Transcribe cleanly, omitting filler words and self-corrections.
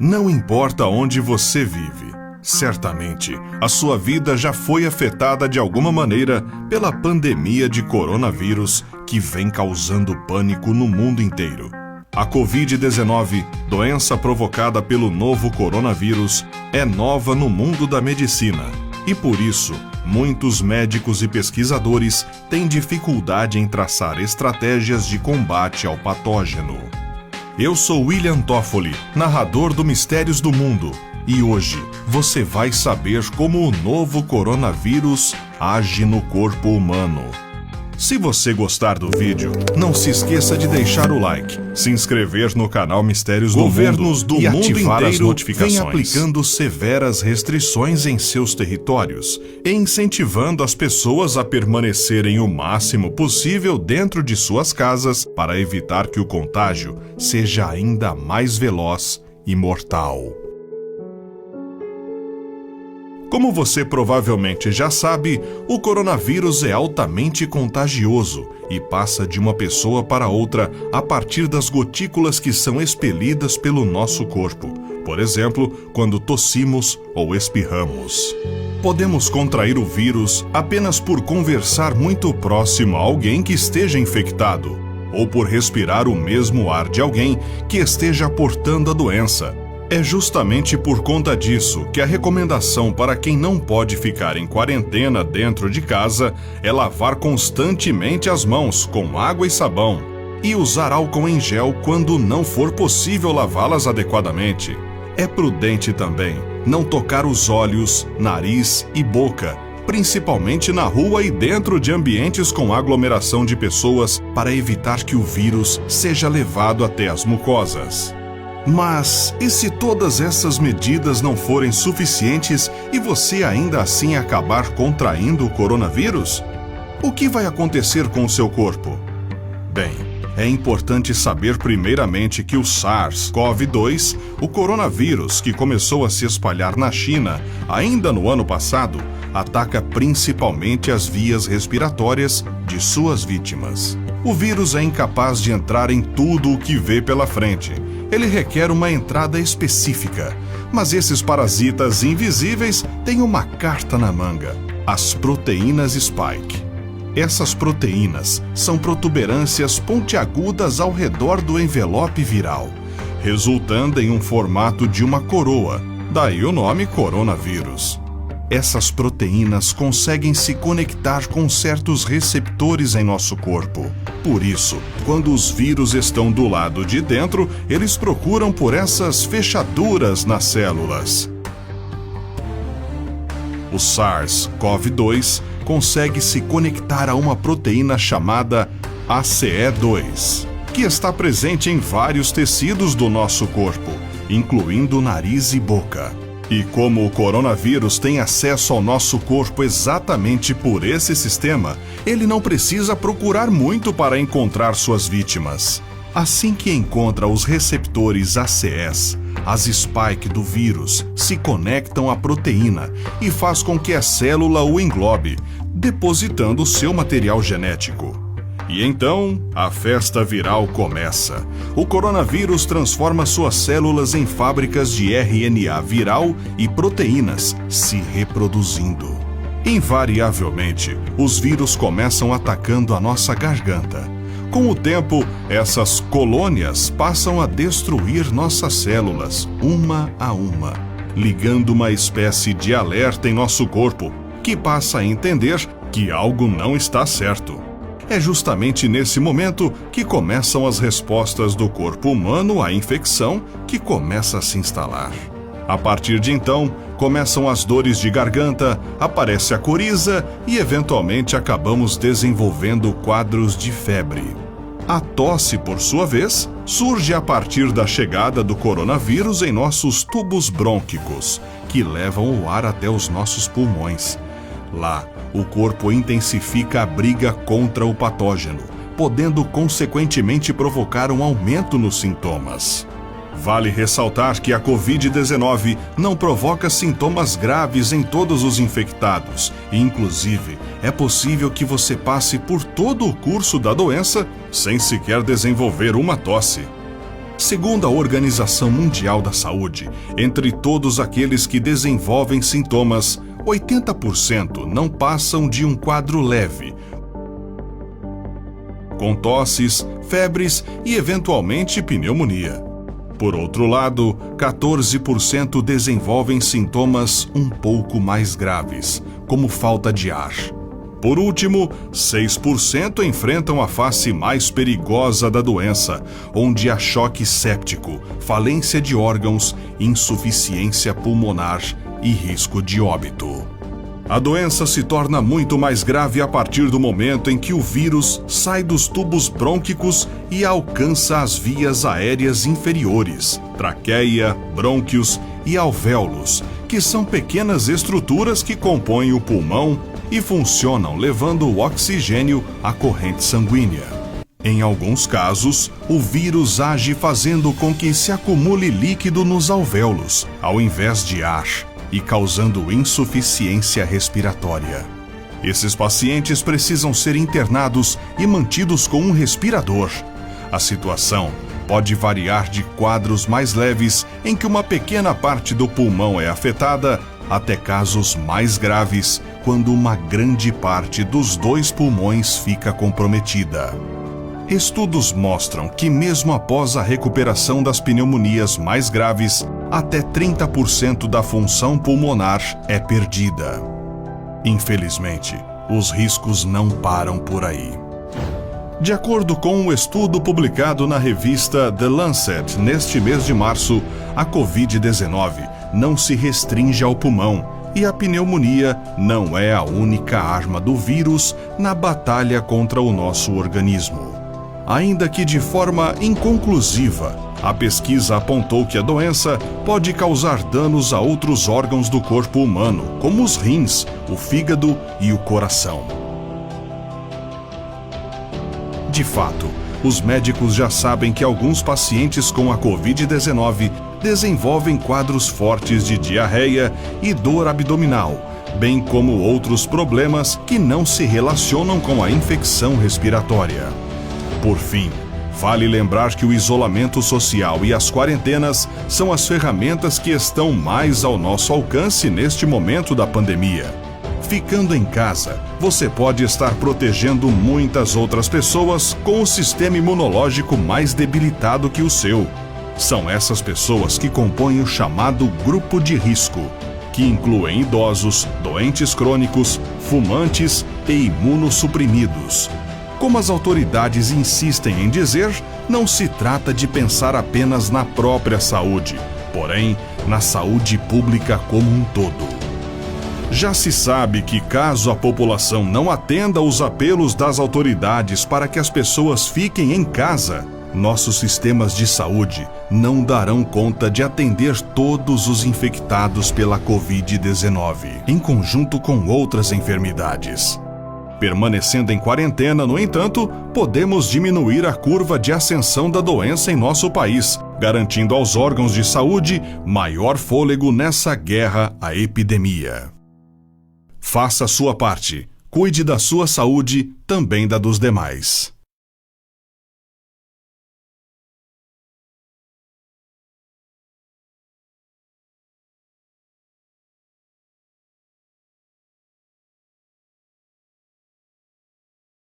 Não importa onde você vive, certamente a sua vida já foi afetada de alguma maneira pela pandemia de coronavírus que vem causando pânico no mundo inteiro. A Covid-19, doença provocada pelo novo coronavírus, é nova no mundo da medicina e, por isso, muitos médicos e pesquisadores têm dificuldade em traçar estratégias de combate ao patógeno. Eu sou William Toffoli, narrador do Mistérios do Mundo, e hoje você vai saber como o novo coronavírus age no corpo humano. Se você gostar do vídeo, não se esqueça de deixar o like, se inscrever no canal Mistérios do Mundo e ativar as notificações. Vem aplicando severas restrições em seus territórios e incentivando as pessoas a permanecerem o máximo possível dentro de suas casas para evitar que o contágio seja ainda mais veloz e mortal. Como você provavelmente já sabe, o coronavírus é altamente contagioso e passa de uma pessoa para outra a partir das gotículas que são expelidas pelo nosso corpo, por exemplo, quando tossimos ou espirramos. Podemos contrair o vírus apenas por conversar muito próximo a alguém que esteja infectado, ou por respirar o mesmo ar de alguém que esteja portando a doença. É justamente por conta disso que a recomendação para quem não pode ficar em quarentena dentro de casa é lavar constantemente as mãos com água e sabão e usar álcool em gel quando não for possível lavá-las adequadamente. É prudente também não tocar os olhos, nariz e boca, principalmente na rua e dentro de ambientes com aglomeração de pessoas, para evitar que o vírus seja levado até as mucosas. Mas, e se todas essas medidas não forem suficientes e você ainda assim acabar contraindo o coronavírus? O que vai acontecer com o seu corpo? Bem, é importante saber primeiramente que o SARS-CoV-2, o coronavírus que começou a se espalhar na China ainda no ano passado, ataca principalmente as vias respiratórias de suas vítimas. O vírus é incapaz de entrar em tudo o que vê pela frente. Ele requer uma entrada específica, mas esses parasitas invisíveis têm uma carta na manga: as proteínas Spike. Essas proteínas são protuberâncias pontiagudas ao redor do envelope viral, resultando em um formato de uma coroa, daí o nome coronavírus. Essas proteínas conseguem se conectar com certos receptores em nosso corpo. Por isso, quando os vírus estão do lado de dentro, eles procuram por essas fechaduras nas células. O SARS-CoV-2 consegue se conectar a uma proteína chamada ACE2, que está presente em vários tecidos do nosso corpo, incluindo nariz e boca. E como o coronavírus tem acesso ao nosso corpo exatamente por esse sistema, ele não precisa procurar muito para encontrar suas vítimas. Assim que encontra os receptores ACEs, as spike do vírus se conectam à proteína e faz com que a célula o englobe, depositando seu material genético. E então, a festa viral começa. O coronavírus transforma suas células em fábricas de RNA viral e proteínas, se reproduzindo. Invariavelmente, os vírus começam atacando a nossa garganta. Com o tempo, essas colônias passam a destruir nossas células, uma a uma, ligando uma espécie de alerta em nosso corpo, que passa a entender que algo não está certo. É justamente nesse momento que começam as respostas do corpo humano à infecção, que começa a se instalar. A partir de então, começam as dores de garganta, aparece a coriza e, eventualmente, acabamos desenvolvendo quadros de febre. A tosse, por sua vez, surge a partir da chegada do coronavírus em nossos tubos brônquicos, que levam o ar até os nossos pulmões. Lá, o corpo intensifica a briga contra o patógeno, podendo consequentemente provocar um aumento nos sintomas. Vale ressaltar que a Covid-19 não provoca sintomas graves em todos os infectados e, inclusive, é possível que você passe por todo o curso da doença sem sequer desenvolver uma tosse. Segundo a Organização Mundial da Saúde, entre todos aqueles que desenvolvem sintomas, 80% não passam de um quadro leve, com tosses, febres e eventualmente pneumonia. Por outro lado, 14% desenvolvem sintomas um pouco mais graves, como falta de ar. Por último, 6% enfrentam a face mais perigosa da doença, onde há choque séptico, falência de órgãos, insuficiência pulmonar e risco de óbito. A doença se torna muito mais grave a partir do momento em que o vírus sai dos tubos brônquicos e alcança as vias aéreas inferiores, traqueia, brônquios e alvéolos, que são pequenas estruturas que compõem o pulmão e funcionam levando o oxigênio à corrente sanguínea. Em alguns casos, o vírus age fazendo com que se acumule líquido nos alvéolos, ao invés de ar, e causando insuficiência respiratória. Esses pacientes precisam ser internados e mantidos com um respirador. A situação pode variar de quadros mais leves, em que uma pequena parte do pulmão é afetada, até casos mais graves, quando uma grande parte dos 2 pulmões fica comprometida. Estudos mostram que mesmo após a recuperação das pneumonias mais graves, até 30% da função pulmonar é perdida. Infelizmente, os riscos não param por aí. De acordo com um estudo publicado na revista The Lancet neste mês de março, a Covid-19 não se restringe ao pulmão e a pneumonia não é a única arma do vírus na batalha contra o nosso organismo. Ainda que de forma inconclusiva, a pesquisa apontou que a doença pode causar danos a outros órgãos do corpo humano, como os rins, o fígado e o coração. De fato, os médicos já sabem que alguns pacientes com a Covid-19 desenvolvem quadros fortes de diarreia e dor abdominal, bem como outros problemas que não se relacionam com a infecção respiratória. Por fim, vale lembrar que o isolamento social e as quarentenas são as ferramentas que estão mais ao nosso alcance neste momento da pandemia. Ficando em casa, você pode estar protegendo muitas outras pessoas com o sistema imunológico mais debilitado que o seu. São essas pessoas que compõem o chamado grupo de risco, que incluem idosos, doentes crônicos, fumantes e imunossuprimidos. Como as autoridades insistem em dizer, não se trata de pensar apenas na própria saúde, porém, na saúde pública como um todo. Já se sabe que caso a população não atenda aos apelos das autoridades para que as pessoas fiquem em casa, nossos sistemas de saúde não darão conta de atender todos os infectados pela Covid-19, em conjunto com outras enfermidades. Permanecendo em quarentena, no entanto, podemos diminuir a curva de ascensão da doença em nosso país, garantindo aos órgãos de saúde maior fôlego nessa guerra à epidemia. Faça a sua parte. Cuide da sua saúde, também da dos demais.